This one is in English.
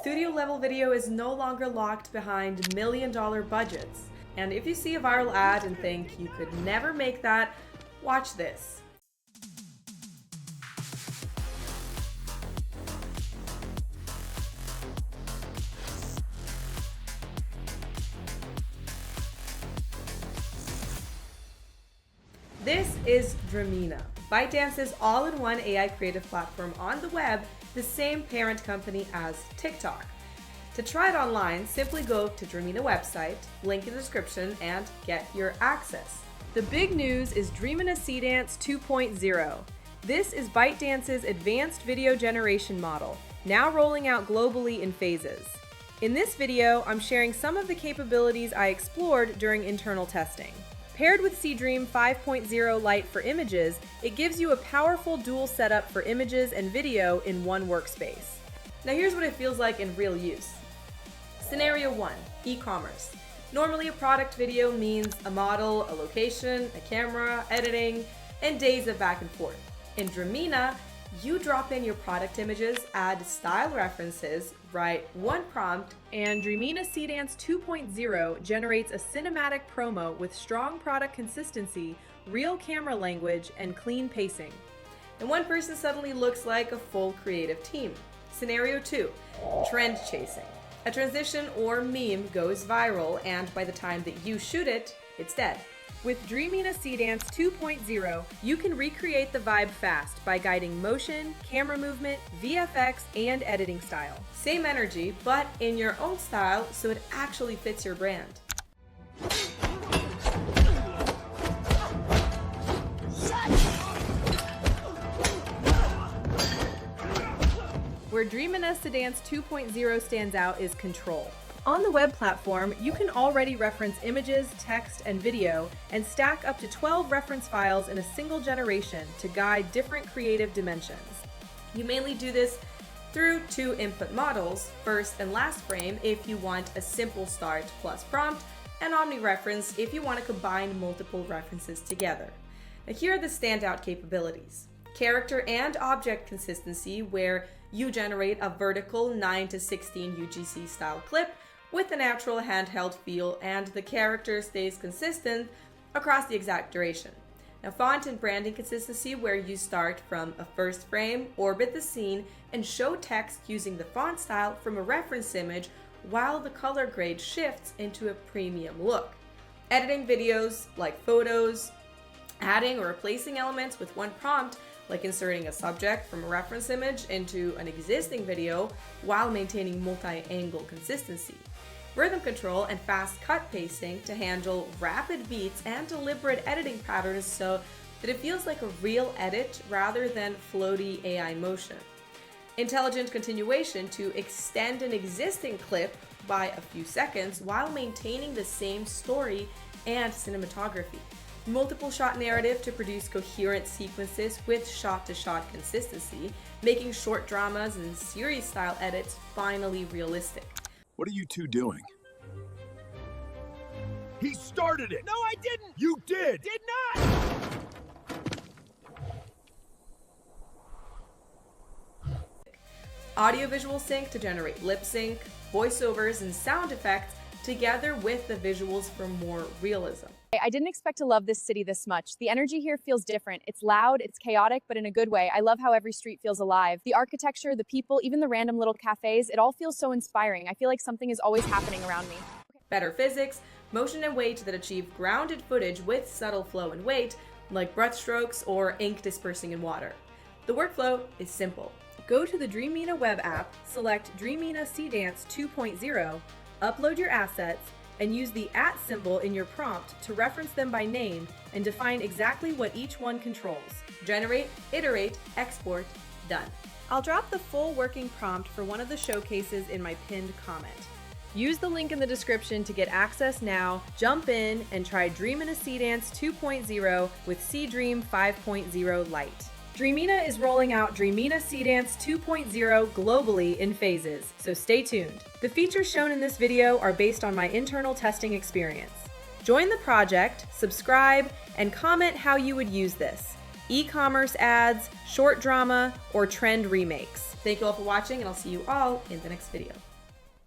Studio level video is no longer locked behind million-dollar budgets. And if you see a viral ad and think you could never make that, watch this. This is Dreamina, ByteDance's all-in-one AI creative platform on the web, the same parent company as TikTok. To try it online, simply go to Dreamina website, link in the description, and get your access. The big news is Dreamina Seedance 2.0. This is ByteDance's advanced video generation model, now rolling out globally in phases. In this video, I'm sharing some of the capabilities I explored during internal testing. Paired with Seedream 5.0 Lite for images, it gives you a powerful dual setup for images and video in one workspace. Now here's what it feels like in real use. Scenario 1, e-commerce. Normally a product video means a model, a location, a camera, editing, and days of back and forth. In Dreamina, you drop in your product images, add style references, write one prompt, and Dreamina Seedance 2.0 generates a cinematic promo with strong product consistency, real camera language, and clean pacing. And one person suddenly looks like a full creative team. Scenario 2, trend chasing. A transition or meme goes viral, and by the time that you shoot it, it's dead. With Dreamina Seedance 2.0, you can recreate the vibe fast by guiding motion, camera movement, VFX, and editing style. Same energy, but in your own style, so it actually fits your brand. Where Dreamina Seedance 2.0 stands out is control. On the web platform, you can already reference images, text, and video, and stack up to 12 reference files in a single generation to guide different creative dimensions. You mainly do this through two input models, first and last frame if you want a simple start plus prompt, and omni-reference if you want to combine multiple references together. Now here are the standout capabilities. Character and object consistency, where you generate a vertical 9 to 16 UGC style clip with a natural handheld feel, and the character stays consistent across the exact duration. Now font and branding consistency, where you start from a first frame, orbit the scene, and show text using the font style from a reference image while the color grade shifts into a premium look. Editing videos like photos, adding or replacing elements with one prompt, like inserting a subject from a reference image into an existing video while maintaining multi-angle consistency. Rhythm control and fast cut pacing to handle rapid beats and deliberate editing patterns so that it feels like a real edit rather than floaty AI motion. Intelligent continuation to extend an existing clip by a few seconds while maintaining the same story and cinematography. Multiple shot narrative to produce coherent sequences with shot-to-shot consistency, making short dramas and series-style edits finally realistic. What are you two doing? He started it! No, I didn't! You did! Did not! Audio-visual sync to generate lip sync, voiceovers, and sound effects together with the visuals for more realism. I didn't expect to love this city this much. The energy here feels different. It's loud, it's chaotic, but in a good way. I love how every street feels alive. The architecture, the people, even the random little cafes, it all feels so inspiring. I feel like something is always happening around me. Better physics, motion and weight that achieve grounded footage with subtle flow and weight, like brushstrokes or ink dispersing in water. The workflow is simple. Go to the Dreamina web app, select Dreamina Seedance 2.0, upload your assets, and use the @ symbol in your prompt to reference them by name and define exactly what each one controls. Generate, iterate, export, done. I'll drop the full working prompt for one of the showcases in my pinned comment. Use the link in the description to get access now, jump in, and try Dreamina Seedance 2.0 with Seedream 5.0 Lite. Dreamina is rolling out Dreamina Seedance 2.0 globally in phases, so stay tuned. The features shown in this video are based on my internal testing experience. Join the project, subscribe, and comment how you would use this. E-commerce ads, short drama, or trend remakes. Thank you all for watching, and I'll see you all in the next video.